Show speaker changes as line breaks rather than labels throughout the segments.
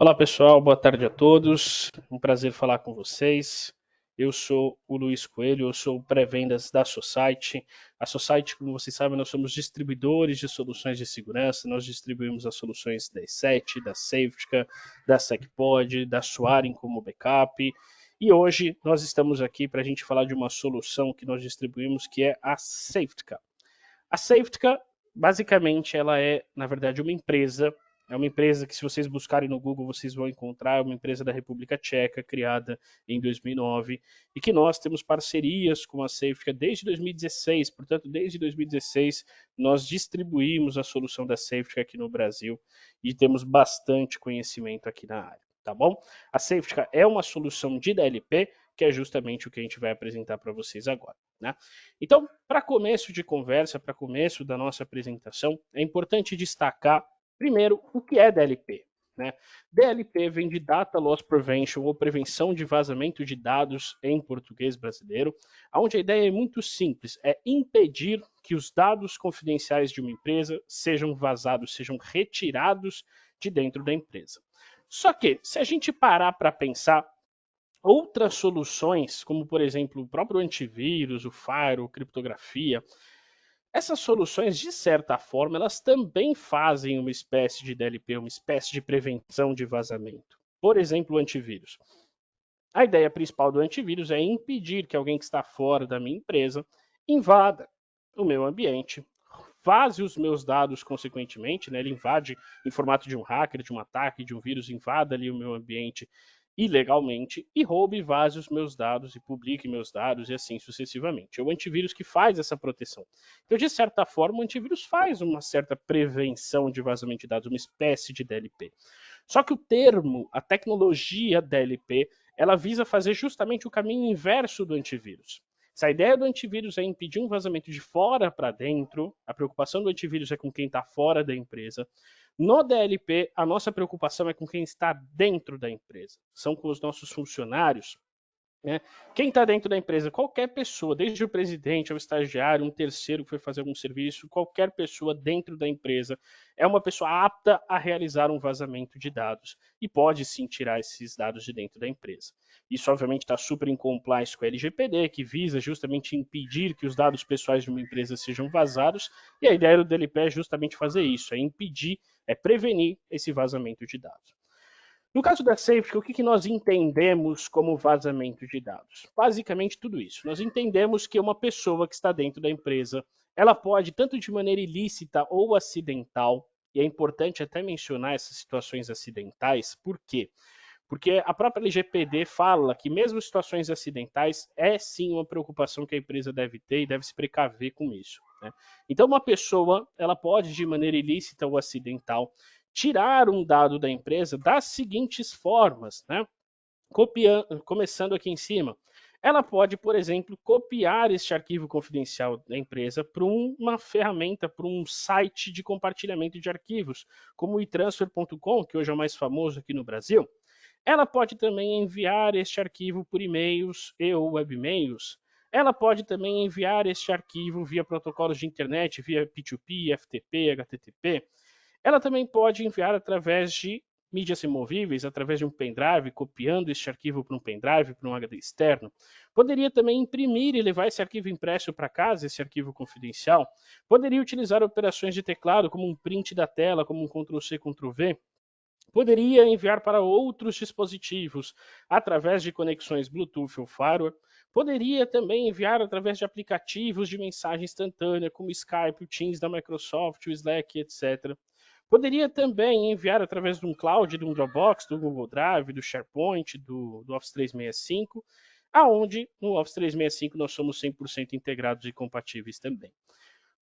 Olá pessoal, boa tarde a todos. Um prazer falar com vocês. Eu sou o Luiz Coelho, eu sou o pré-vendas da Society. A Society, como vocês sabem, nós somos distribuidores de soluções de segurança. Nós distribuímos as soluções da E7, da Safetica, da SecPod, da Swarin como backup. E hoje nós estamos aqui para a gente falar de uma solução que nós distribuímos, que é a Safetica. A Safetica, basicamente, ela é, na verdade, uma empresa. É uma empresa que, se vocês buscarem no Google, vocês vão encontrar. É uma empresa da República Tcheca, criada em 2009, e que nós temos parcerias com a Safetica desde 2016. Portanto, desde 2016, nós distribuímos a solução da Safetica aqui no Brasil e temos bastante conhecimento aqui na área. Tá bom? A Safetica é uma solução de DLP, que é justamente o que a gente vai apresentar para vocês agora. Né? Então, para começo de conversa, para começo da nossa apresentação, é importante destacar, primeiro, o que é DLP. Né? DLP vem de Data Loss Prevention, ou prevenção de vazamento de dados em português brasileiro, onde a ideia é muito simples, é impedir que os dados confidenciais de uma empresa sejam vazados, sejam retirados de dentro da empresa. Só que, se a gente parar para pensar, outras soluções, como por exemplo o próprio antivírus, o firewall, criptografia, essas soluções, de certa forma, elas também fazem uma espécie de DLP, uma espécie de prevenção de vazamento. Por exemplo, o antivírus. A ideia principal do antivírus é impedir que alguém que está fora da minha empresa invada o meu ambiente, vaze os meus dados consequentemente, né? Ele invade em formato de um hacker, de um ataque, de um vírus, invada ali o meu ambiente ilegalmente e roube e vaze os meus dados e publique meus dados e assim sucessivamente. É o antivírus que faz essa proteção. Então, de certa forma, o antivírus faz uma certa prevenção de vazamento de dados, uma espécie de DLP. Só que o termo, a tecnologia DLP, ela visa fazer justamente o caminho inverso do antivírus. Se a ideia do antivírus é impedir um vazamento de fora para dentro, a preocupação do antivírus é com quem está fora da empresa. No DLP, a nossa preocupação é com quem está dentro da empresa. São com os nossos funcionários. Né? Quem está dentro da empresa, qualquer pessoa, desde o presidente ao estagiário, um terceiro que foi fazer algum serviço, qualquer pessoa dentro da empresa é uma pessoa apta a realizar um vazamento de dados e pode sim tirar esses dados de dentro da empresa. Isso, obviamente, está super em compliance com a LGPD, que visa justamente impedir que os dados pessoais de uma empresa sejam vazados, e a ideia do DLP é justamente fazer isso, é impedir, é prevenir esse vazamento de dados. No caso da Safetica, o que nós entendemos como vazamento de dados? Basicamente tudo isso. Nós entendemos que uma pessoa que está dentro da empresa, ela pode, tanto de maneira ilícita ou acidental, e é importante até mencionar essas situações acidentais, por quê? Porque a própria LGPD fala que mesmo situações acidentais é sim uma preocupação que a empresa deve ter e deve se precaver com isso. Né? Então, uma pessoa ela pode, de maneira ilícita ou acidental, tirar um dado da empresa das seguintes formas, né? Começando aqui em cima. Ela pode, por exemplo, copiar este arquivo confidencial da empresa para uma ferramenta, para um site de compartilhamento de arquivos, como o eTransfer.com, que hoje é o mais famoso aqui no Brasil. Ela pode também enviar este arquivo por e-mails e ou webmails. Ela pode também enviar este arquivo via protocolos de internet, via P2P, FTP, HTTP. Ela também pode enviar através de mídias removíveis, através de um pendrive, copiando este arquivo para um pendrive, para um HD externo. Poderia também imprimir e levar esse arquivo impresso para casa, esse arquivo confidencial. Poderia utilizar operações de teclado, como um print da tela, como um Ctrl+C, Ctrl+V. Poderia enviar para outros dispositivos através de conexões Bluetooth ou firewall. Poderia também enviar através de aplicativos de mensagem instantânea, como o Skype, o Teams da Microsoft, o Slack, etc. Poderia também enviar através de um cloud, de um Dropbox, do Google Drive, do SharePoint, do Office 365, aonde no Office 365 nós somos 100% integrados e compatíveis também.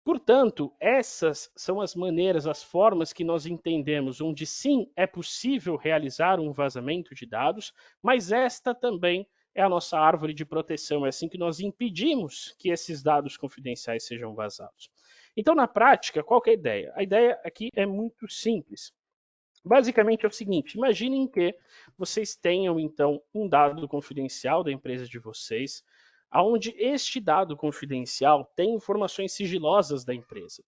Portanto, essas são as maneiras, as formas que nós entendemos onde sim é possível realizar um vazamento de dados, mas esta também é a nossa árvore de proteção, é assim que nós impedimos que esses dados confidenciais sejam vazados. Então, na prática, qual que é a ideia? A ideia aqui é muito simples. Basicamente é o seguinte, imaginem que vocês tenham então um dado confidencial da empresa de vocês, onde este dado confidencial tem informações sigilosas da empresa.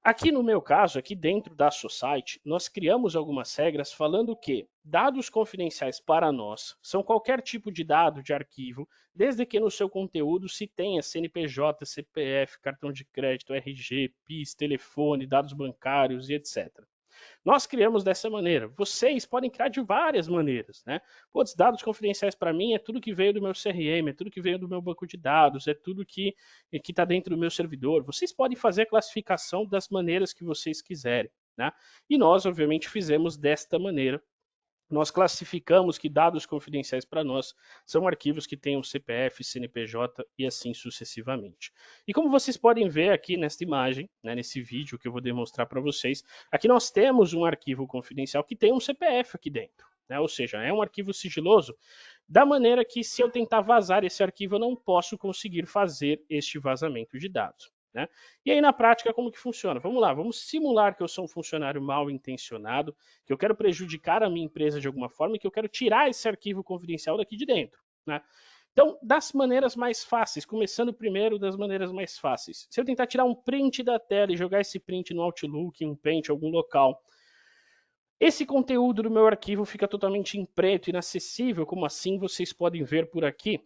Aqui no meu caso, aqui dentro da Society, nós criamos algumas regras falando que dados confidenciais para nós são qualquer tipo de dado de arquivo, desde que no seu conteúdo se tenha CNPJ, CPF, cartão de crédito, RG, PIS, telefone, dados bancários e etc. Nós criamos dessa maneira. Vocês podem criar de várias maneiras, né? Putz, dados confidenciais para mim é tudo que veio do meu CRM, é tudo que veio do meu banco de dados, é tudo que está dentro do meu servidor. Vocês podem fazer a classificação das maneiras que vocês quiserem, né? E nós, obviamente, fizemos desta maneira. Nós classificamos que dados confidenciais para nós são arquivos que tenham CPF, CNPJ e assim sucessivamente. E como vocês podem ver aqui nesta imagem, né, nesse vídeo que eu vou demonstrar para vocês, aqui nós temos um arquivo confidencial que tem um CPF aqui dentro, né, ou seja, é um arquivo sigiloso, da maneira que se eu tentar vazar esse arquivo eu não posso conseguir fazer este vazamento de dados. Né? E aí, na prática, como que funciona? Vamos lá, vamos simular que eu sou um funcionário mal intencionado, que eu quero prejudicar a minha empresa de alguma forma e que eu quero tirar esse arquivo confidencial daqui de dentro. Né? Então, das maneiras mais fáceis, começando primeiro das maneiras mais fáceis. Se eu tentar tirar um print da tela e jogar esse print no Outlook, em um Paint, algum local, esse conteúdo do meu arquivo fica totalmente em preto, inacessível, como assim vocês podem ver por aqui.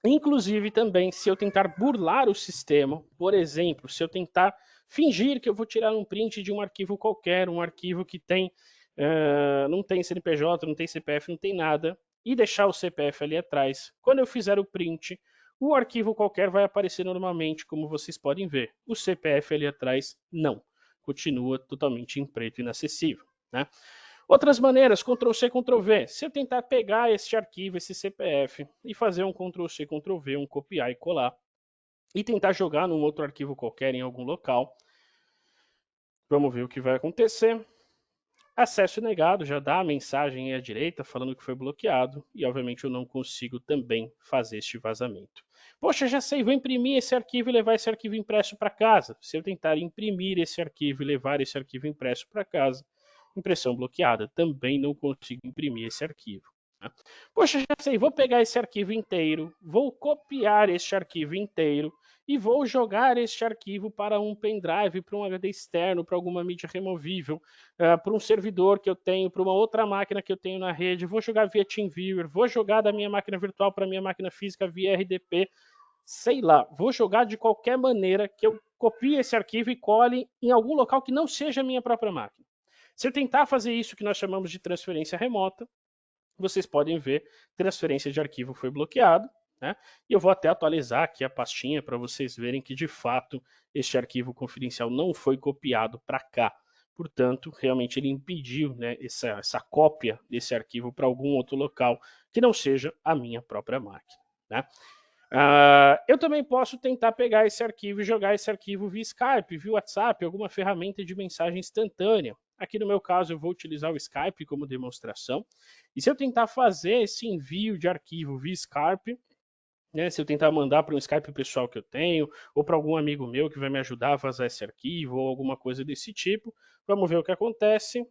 Inclusive também, se eu tentar burlar o sistema, por exemplo, se eu tentar fingir que eu vou tirar um print de um arquivo qualquer, um arquivo que tem, não tem CNPJ, não tem CPF, não tem nada, e deixar o CPF ali atrás, quando eu fizer o print, o arquivo qualquer vai aparecer normalmente, como vocês podem ver. O CPF ali atrás, não. Continua totalmente em preto e inacessível. Né? Outras maneiras, Ctrl+C, Ctrl+V. Se eu tentar pegar este arquivo, esse CPF, e fazer um Ctrl+C, Ctrl+V, um copiar e colar, e tentar jogar num outro arquivo qualquer em algum local, vamos ver o que vai acontecer. Acesso negado, já dá a mensagem à direita falando que foi bloqueado, e obviamente eu não consigo também fazer este vazamento. Poxa, já sei, vou imprimir esse arquivo e levar esse arquivo impresso para casa. Se eu tentar imprimir esse arquivo e levar esse arquivo impresso para casa, impressão bloqueada, também não consigo imprimir esse arquivo. Né? Poxa, já sei, vou pegar esse arquivo inteiro, vou copiar este arquivo inteiro e vou jogar este arquivo para um pendrive, para um HD externo, para alguma mídia removível, para um servidor que eu tenho, para uma outra máquina que eu tenho na rede, vou jogar via TeamViewer, vou jogar da minha máquina virtual para a minha máquina física via RDP, sei lá, vou jogar de qualquer maneira que eu copie esse arquivo e cole em algum local que não seja a minha própria máquina. Se eu tentar fazer isso que nós chamamos de transferência remota, vocês podem ver, transferência de arquivo foi bloqueado, né? E eu vou até atualizar aqui a pastinha para vocês verem que de fato este arquivo confidencial não foi copiado para cá. Portanto, realmente ele impediu, né, essa cópia desse arquivo para algum outro local que não seja a minha própria máquina. Né? Eu também posso tentar pegar esse arquivo e jogar esse arquivo via Skype, via WhatsApp, alguma ferramenta de mensagem instantânea. Aqui no meu caso eu vou utilizar o Skype como demonstração. E se eu tentar fazer esse envio de arquivo via Skype, né, se eu tentar mandar para um Skype pessoal que eu tenho, ou para algum amigo meu que vai me ajudar a vazar esse arquivo, ou alguma coisa desse tipo, vamos ver o que acontece.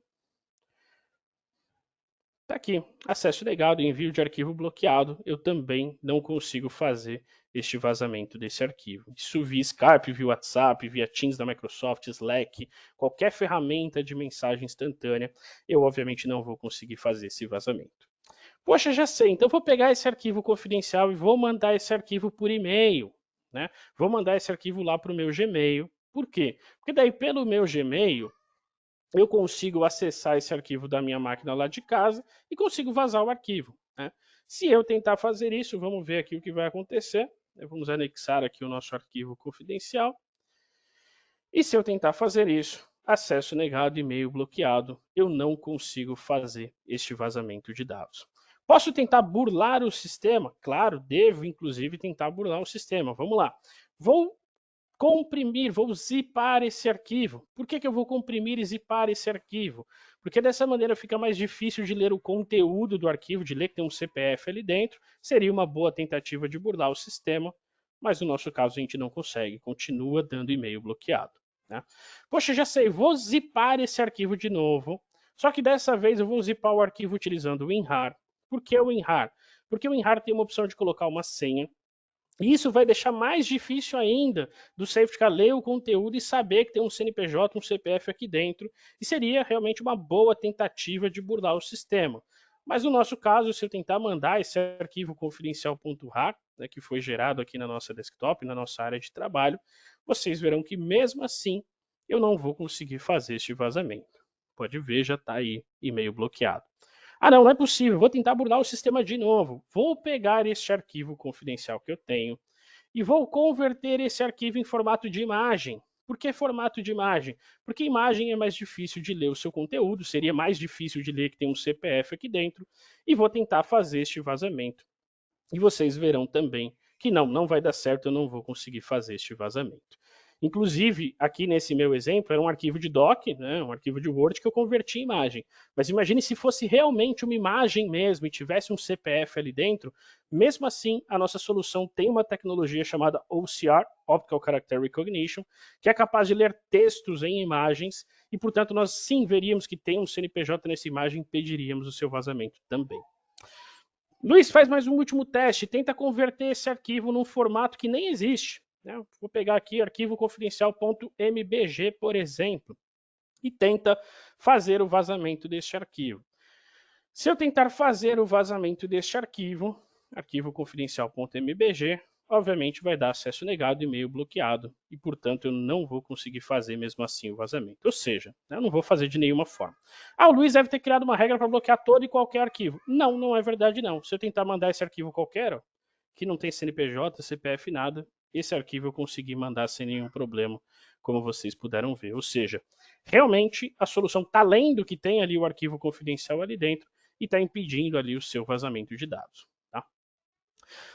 Está aqui, acesso negado, envio de arquivo bloqueado. Eu também não consigo fazer este vazamento desse arquivo. Isso via Skype, via WhatsApp, via Teams da Microsoft, Slack, qualquer ferramenta de mensagem instantânea, eu obviamente não vou conseguir fazer esse vazamento. Poxa, já sei, então vou pegar esse arquivo confidencial e vou mandar esse arquivo por e-mail. Né? Vou mandar esse arquivo lá para o meu Gmail. Por quê? Porque daí pelo meu Gmail eu consigo acessar esse arquivo da minha máquina lá de casa e consigo vazar o arquivo. Né? Se eu tentar fazer isso, vamos ver aqui o que vai acontecer. Vamos anexar aqui o nosso arquivo confidencial. E se eu tentar fazer isso, acesso negado, e-mail bloqueado, eu não consigo fazer este vazamento de dados. Posso tentar burlar o sistema? Claro, devo inclusive tentar burlar o sistema. Vamos lá. Vou comprimir, vou zipar esse arquivo. Por que eu vou comprimir e zipar esse arquivo? Porque dessa maneira fica mais difícil de ler o conteúdo do arquivo, de ler que tem um CPF ali dentro. Seria uma boa tentativa de burlar o sistema, mas no nosso caso a gente não consegue, continua dando e-mail bloqueado. Né? Poxa, já sei, vou zipar esse arquivo de novo, só que dessa vez eu vou zipar o arquivo utilizando o WinRAR. Por que o WinRAR? Porque o WinRAR tem uma opção de colocar uma senha E isso vai deixar mais difícil ainda do safetycar ler o conteúdo e saber que tem um CNPJ, um CPF aqui dentro, e seria realmente uma boa tentativa de burlar o sistema. Mas no nosso caso, se eu tentar mandar esse arquivo confidencial.rar, né, que foi gerado aqui na nossa desktop, na nossa área de trabalho, vocês verão que mesmo assim eu não vou conseguir fazer este vazamento. Pode ver, já está aí e-mail bloqueado. Ah, não, não é possível. Vou tentar burlar o sistema de novo. Vou pegar este arquivo confidencial que eu tenho e vou converter esse arquivo em formato de imagem. Por que formato de imagem? Porque imagem é mais difícil de ler o seu conteúdo, seria mais difícil de ler que tem um CPF aqui dentro, e vou tentar fazer este vazamento. E vocês verão também que não vai dar certo, eu não vou conseguir fazer este vazamento. Inclusive, aqui nesse meu exemplo, era um arquivo de doc, né, um arquivo de Word que eu converti em imagem. Mas imagine se fosse realmente uma imagem mesmo e tivesse um CPF ali dentro, mesmo assim, a nossa solução tem uma tecnologia chamada OCR, Optical Character Recognition, que é capaz de ler textos em imagens e, portanto, nós sim veríamos que tem um CNPJ nessa imagem e impediríamos o seu vazamento também. Luiz, faz mais um último teste, tenta converter esse arquivo num formato que nem existe. Né? Vou pegar aqui arquivo confidencial.mbg, por exemplo, e tenta fazer o vazamento deste arquivo. Se eu tentar fazer o vazamento deste arquivo, arquivo confidencial.mbg, obviamente vai dar acesso negado, e-mail bloqueado, e portanto eu não vou conseguir fazer mesmo assim o vazamento. Ou seja, eu não vou fazer de nenhuma forma. Ah, o Luiz deve ter criado uma regra para bloquear todo e qualquer arquivo. Não, não é verdade não. Se eu tentar mandar esse arquivo qualquer, ó, que não tem CNPJ, CPF, nada, esse arquivo eu consegui mandar sem nenhum problema, como vocês puderam ver. Ou seja, realmente a solução está lendo que tem ali o arquivo confidencial ali dentro e está impedindo ali o seu vazamento de dados. Tá?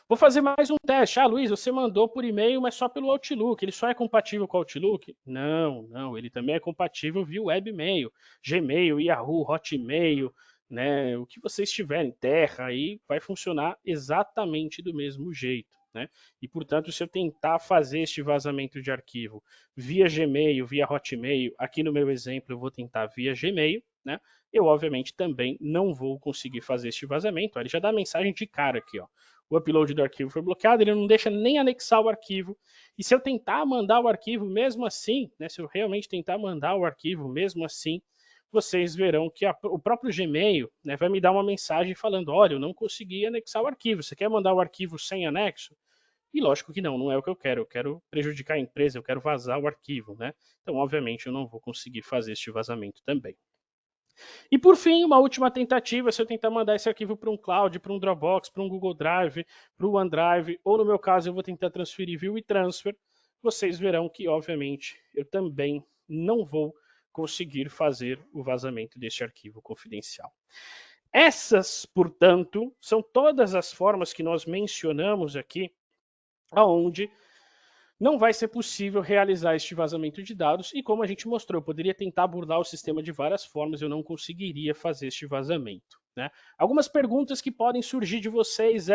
Vou fazer mais um teste. Ah, Luiz, você mandou por e-mail, mas só pelo Outlook. Ele só é compatível com o Outlook? Não. Ele também é compatível via webmail, Gmail, Yahoo, Hotmail, né? O que vocês tiverem, Terra, aí vai funcionar exatamente do mesmo jeito. Né? E, portanto, se eu tentar fazer este vazamento de arquivo via Gmail, via Hotmail, aqui no meu exemplo eu vou tentar via Gmail, né? Eu, obviamente, também não vou conseguir fazer este vazamento. Ele já dá a mensagem de cara aqui, ó. O upload do arquivo foi bloqueado, ele não deixa nem anexar o arquivo. E se eu tentar mandar o arquivo mesmo assim, né, se eu realmente tentar mandar o arquivo mesmo assim, vocês verão que o próprio Gmail, né, vai me dar uma mensagem falando, olha, eu não consegui anexar o arquivo, você quer mandar o arquivo sem anexo? E lógico que não é o que eu quero prejudicar a empresa, eu quero vazar o arquivo, né? Então, obviamente, eu não vou conseguir fazer este vazamento também. E por fim, uma última tentativa, se eu tentar mandar esse arquivo para um cloud, para um Dropbox, para um Google Drive, para o OneDrive, ou no meu caso eu vou tentar transferir via WeTransfer, vocês verão que, obviamente, eu também não vou conseguir fazer o vazamento deste arquivo confidencial. Essas, portanto, são todas as formas que nós mencionamos aqui, aonde não vai ser possível realizar este vazamento de dados e, como a gente mostrou, eu poderia tentar burlar o sistema de várias formas, eu não conseguiria fazer este vazamento. Né? Algumas perguntas que podem surgir de vocês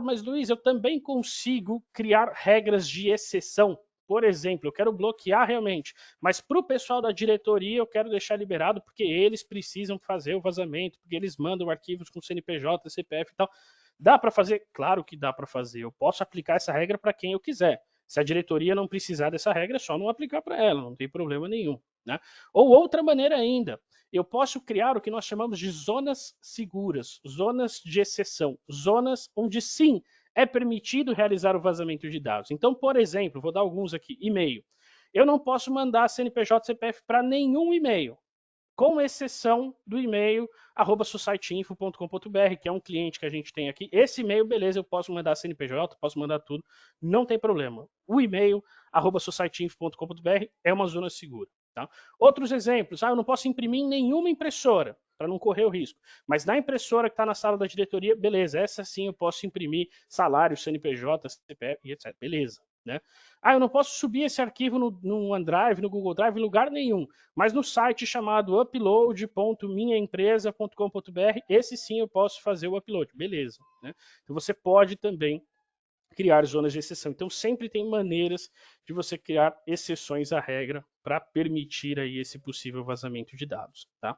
mas Luiz, eu também consigo criar regras de exceção. Por exemplo, eu quero bloquear realmente, mas para o pessoal da diretoria eu quero deixar liberado porque eles precisam fazer o vazamento, porque eles mandam arquivos com CNPJ, CPF e tal. Dá para fazer? Claro que dá para fazer. Eu posso aplicar essa regra para quem eu quiser. Se a diretoria não precisar dessa regra, é só não aplicar para ela, não tem problema nenhum. Né? Ou outra maneira ainda, eu posso criar o que nós chamamos de zonas seguras, zonas de exceção, zonas onde sim é permitido realizar o vazamento de dados. Então, por exemplo, vou dar alguns aqui, e-mail. Eu não posso mandar CNPJ CPF para nenhum e-mail, com exceção do e-mail @societyinfo.com.br, que é um cliente que a gente tem aqui. Esse e-mail, beleza, eu posso mandar CNPJ, posso mandar tudo, não tem problema. O e-mail @societyinfo.com.br é uma zona segura. Tá? Outros exemplos, eu não posso imprimir em nenhuma impressora, para não correr o risco. Mas na impressora que está na sala da diretoria, beleza, essa sim eu posso imprimir salário, CNPJ, CPF e etc. Beleza. Né? Eu não posso subir esse arquivo no OneDrive, no Google Drive, em lugar nenhum. Mas no site chamado upload.minhaempresa.com.br, esse sim eu posso fazer o upload. Beleza. Né? Então você pode também criar zonas de exceção. Então sempre tem maneiras de você criar exceções à regra para permitir aí esse possível vazamento de dados. Tá?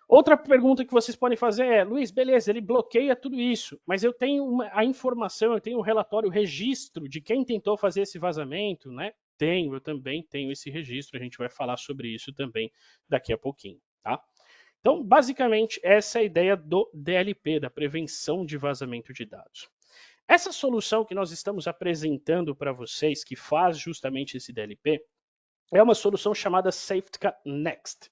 Outra pergunta que vocês podem fazer é, Luiz, beleza, ele bloqueia tudo isso, mas eu tenho a informação, eu tenho o relatório, o registro de quem tentou fazer esse vazamento, né? Eu também tenho esse registro, a gente vai falar sobre isso também daqui a pouquinho, tá? Então, basicamente, essa é a ideia do DLP, da prevenção de vazamento de dados. Essa solução que nós estamos apresentando para vocês, que faz justamente esse DLP, é uma solução chamada Safetica Next.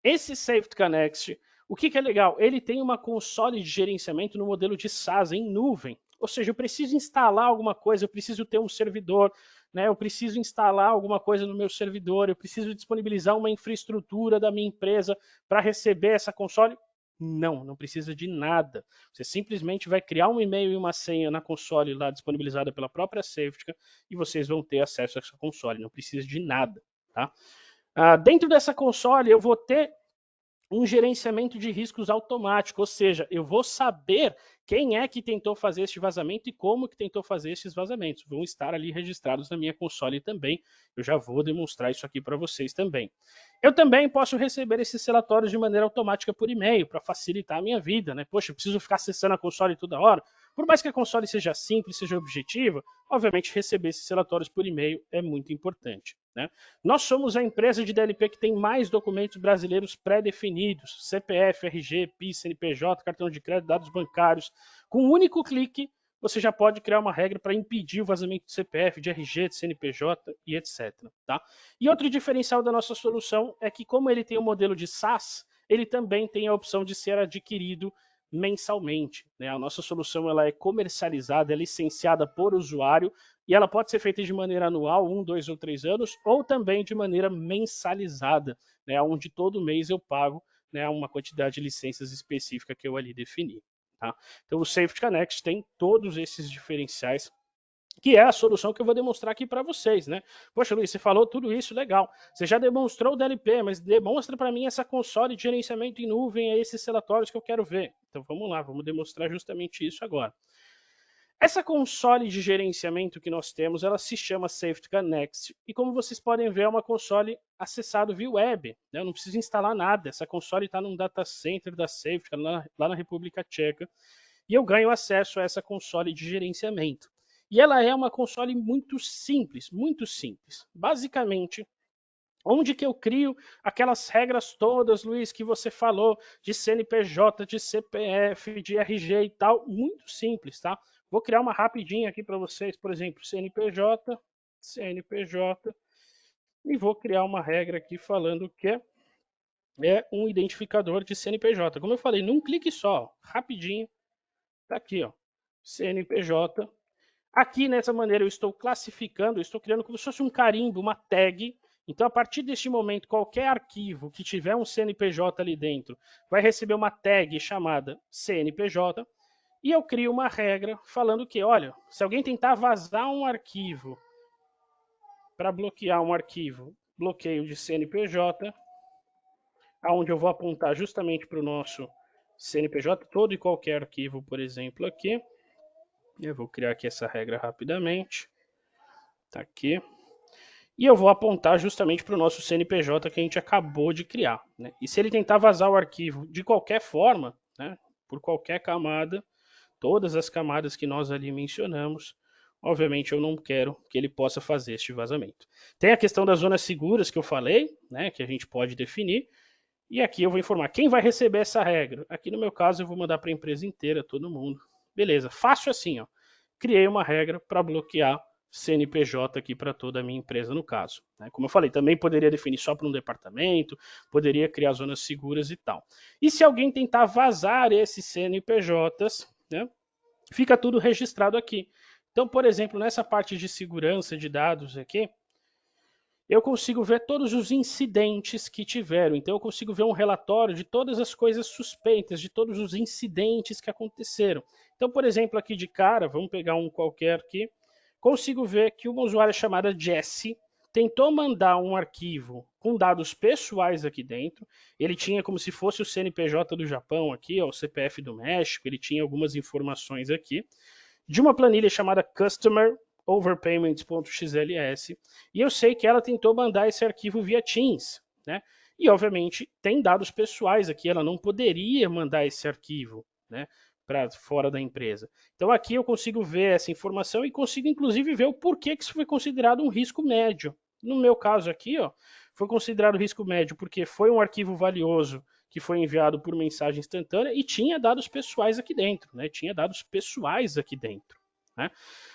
Esse Safetica Next, o que é legal? Ele tem uma console de gerenciamento no modelo de SaaS em nuvem. Ou seja, eu preciso instalar alguma coisa, eu preciso ter um servidor, né? Eu preciso instalar alguma coisa no meu servidor, eu preciso disponibilizar uma infraestrutura da minha empresa para receber essa console. Não precisa de nada. Você simplesmente vai criar um e-mail e uma senha na console lá disponibilizada pela própria Safetica e vocês vão ter acesso a essa console. Não precisa de nada, tá? Dentro dessa console eu vou ter um gerenciamento de riscos automático, ou seja, eu vou saber quem é que tentou fazer este vazamento e como que tentou fazer esses vazamentos. Vão estar ali registrados na minha console também. Eu já vou demonstrar isso aqui para vocês também. Eu também posso receber esses relatórios de maneira automática por e-mail, para facilitar a minha vida, né? Poxa, eu preciso ficar acessando a console toda hora. Por mais que a console seja simples, seja objetiva, obviamente receber esses relatórios por e-mail é muito importante, né? Nós somos a empresa de DLP que tem mais documentos brasileiros pré-definidos, CPF, RG, PIS, CNPJ, cartão de crédito, dados bancários. Com um único clique, você já pode criar uma regra para impedir o vazamento de CPF, de RG, de CNPJ e etc. Tá? E outro diferencial da nossa solução é que, como ele tem o modelo de SaaS, ele também tem a opção de ser adquirido mensalmente, né? A nossa solução ela é comercializada, é licenciada por usuário e ela pode ser feita de maneira anual, 1, 2 ou 3 anos, ou também de maneira mensalizada, né? Onde todo mês eu pago, né, uma quantidade de licenças específica que eu ali defini. Tá? Então o Safetica Next tem todos esses diferenciais, que é a solução que eu vou demonstrar aqui para vocês, né? Poxa, Luiz, você falou tudo isso, legal. Você já demonstrou o DLP, mas demonstra para mim essa console de gerenciamento em nuvem, esses relatórios que eu quero ver. Então vamos lá, vamos demonstrar justamente isso agora. Essa console de gerenciamento que nós temos, ela se chama Safetica Next e como vocês podem ver é uma console acessada via web, né? Eu não preciso instalar nada, essa console está num data center da Safetica lá na República Tcheca e eu ganho acesso a essa console de gerenciamento. E ela é uma console muito simples, muito simples. Basicamente, onde que eu crio aquelas regras todas, Luiz, que você falou, de CNPJ, de CPF, de RG e tal, muito simples, tá? Vou criar uma rapidinha aqui para vocês, por exemplo, CNPJ, e vou criar uma regra aqui falando que é um identificador de CNPJ. Como eu falei, num clique só, rapidinho, tá aqui, ó, CNPJ. Aqui, nessa maneira, eu estou classificando, eu estou criando como se fosse um carimbo, uma tag. Então, a partir deste momento, qualquer arquivo que tiver um CNPJ ali dentro vai receber uma tag chamada CNPJ. E eu crio uma regra falando que, olha, se alguém tentar vazar um arquivo para bloquear um arquivo, bloqueio de CNPJ, onde eu vou apontar justamente para o nosso CNPJ, todo e qualquer arquivo, por exemplo, aqui. Eu vou criar aqui essa regra rapidamente. Tá aqui. E eu vou apontar justamente para o nosso CNPJ que a gente acabou de criar, né? E se ele tentar vazar o arquivo de qualquer forma, né, por qualquer camada, todas as camadas que nós ali mencionamos, obviamente eu não quero que ele possa fazer este vazamento. Tem a questão das zonas seguras que eu falei, né, que a gente pode definir, e aqui eu vou informar quem vai receber essa regra. Aqui no meu caso eu vou mandar para a empresa inteira, todo mundo. Beleza, fácil assim, ó. Criei uma regra para bloquear CNPJ aqui para toda a minha empresa no caso. Como eu falei, também poderia definir só para um departamento, poderia criar zonas seguras e tal. E se alguém tentar vazar esses CNPJs, né, fica tudo registrado aqui. Então, por exemplo, nessa parte de segurança de dados aqui, eu consigo ver todos os incidentes que tiveram. Então, eu consigo ver um relatório de todas as coisas suspeitas, de todos os incidentes que aconteceram. Então, por exemplo, aqui de cara, vamos pegar um qualquer aqui, consigo ver que uma usuária chamada Jessie tentou mandar um arquivo com dados pessoais aqui dentro. Ele tinha como se fosse o CNPJ do Japão aqui, ó, o CPF do México, ele tinha algumas informações aqui, de uma planilha chamada Customer Overpayments.xls, e eu sei que ela tentou mandar esse arquivo via Teams, né? E, obviamente, tem dados pessoais aqui, ela não poderia mandar esse arquivo, né, para fora da empresa. Então, aqui eu consigo ver essa informação e consigo, inclusive, ver o porquê que isso foi considerado um risco médio. No meu caso aqui, ó, foi considerado risco médio porque foi um arquivo valioso que foi enviado por mensagem instantânea e tinha dados pessoais aqui dentro, né? Tinha dados pessoais aqui dentro, né?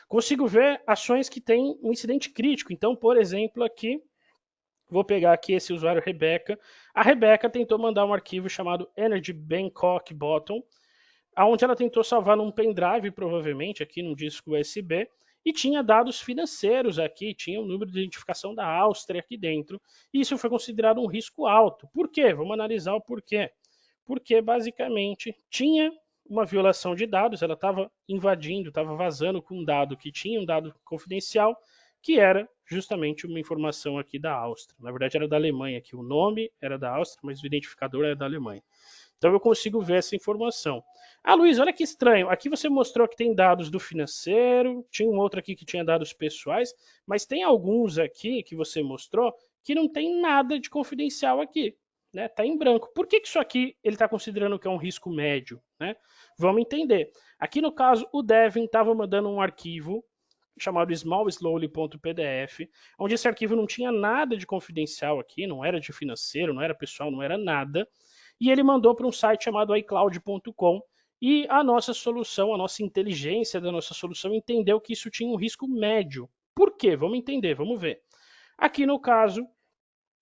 Consigo ver ações que têm um incidente crítico. Então, por exemplo, aqui, vou pegar aqui esse usuário Rebeca. A Rebeca tentou mandar um arquivo chamado Energy Bangkok Bottom, onde ela tentou salvar num pendrive, provavelmente, aqui num disco USB, e tinha dados financeiros aqui, tinha o número de identificação da Áustria aqui dentro, e isso foi considerado um risco alto. Por quê? Vamos analisar o porquê. Porque, basicamente, tinha uma violação de dados, ela estava invadindo, estava vazando com um dado que tinha um dado confidencial, que era justamente uma informação aqui da Áustria. Na verdade, era da Alemanha, que o nome era da Áustria, mas o identificador era da Alemanha. Então eu consigo ver essa informação. Ah, Luiz, olha que estranho. Aqui você mostrou que tem dados do financeiro, tinha um outro aqui que tinha dados pessoais, mas tem alguns aqui que você mostrou que não tem nada de confidencial aqui, né? Tá em branco. Por que isso aqui ele está considerando que é um risco médio, né? Vamos entender. Aqui no caso, o Devin estava mandando um arquivo chamado smallslowly.pdf, onde esse arquivo não tinha nada de confidencial aqui, não era de financeiro, não era pessoal, não era nada. E ele mandou para um site chamado iCloud.com e a nossa solução, a nossa inteligência da nossa solução entendeu que isso tinha um risco médio. Por quê? Vamos entender, vamos ver. Aqui no caso,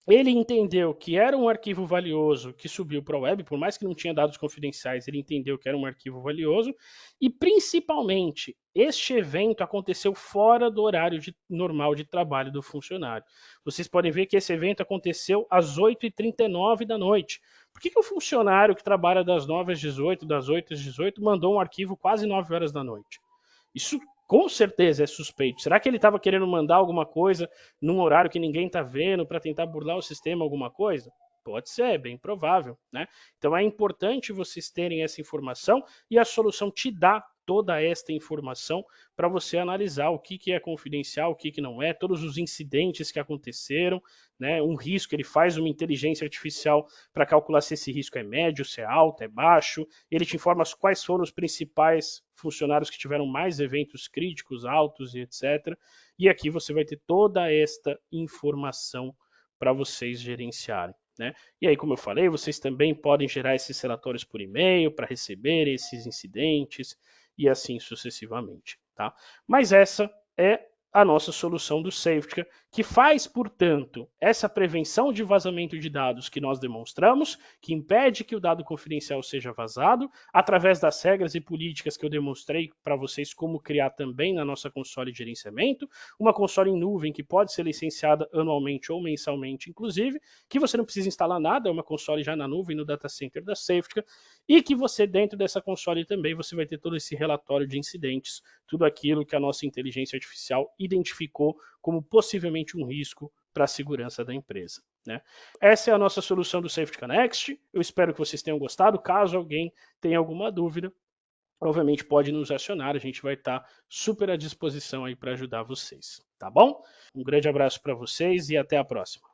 ele entendeu que era um arquivo valioso que subiu para a web, por mais que não tinha dados confidenciais, ele entendeu que era um arquivo valioso, e principalmente, este evento aconteceu fora do horário normal de trabalho do funcionário. Vocês podem ver que esse evento aconteceu às 8h39 da noite. Por que o funcionário que trabalha das 9 às 18, das 8 às 18, mandou um arquivo quase 9 horas da noite? Isso com certeza é suspeito. Será que ele estava querendo mandar alguma coisa num horário que ninguém está vendo para tentar burlar o sistema, alguma coisa? Pode ser, é bem provável, né? Então é importante vocês terem essa informação e a solução te dá toda esta informação para você analisar o que é confidencial, o que não é, todos os incidentes que aconteceram, né? Um risco, ele faz uma inteligência artificial para calcular se esse risco é médio, se é alto, é baixo, ele te informa quais foram os principais funcionários que tiveram mais eventos críticos, altos e etc. E aqui você vai ter toda esta informação para vocês gerenciarem, né? E aí, como eu falei, vocês também podem gerar esses relatórios por e-mail para receber esses incidentes e assim sucessivamente, tá? Mas essa é a nossa solução do Safetica, que faz, portanto, essa prevenção de vazamento de dados que nós demonstramos, que impede que o dado confidencial seja vazado, através das regras e políticas que eu demonstrei para vocês como criar também na nossa console de gerenciamento, uma console em nuvem que pode ser licenciada anualmente ou mensalmente, inclusive, que você não precisa instalar nada, é uma console já na nuvem no data center da Safetica, e que você, dentro dessa console também, você vai ter todo esse relatório de incidentes, tudo aquilo que a nossa inteligência artificial identificou como possivelmente um risco para a segurança da empresa, né? Essa é a nossa solução do Safetica Next. Eu espero que vocês tenham gostado. Caso alguém tenha alguma dúvida, obviamente pode nos acionar. A gente vai estar super à disposição aí para ajudar vocês, tá bom? Um grande abraço para vocês e até a próxima.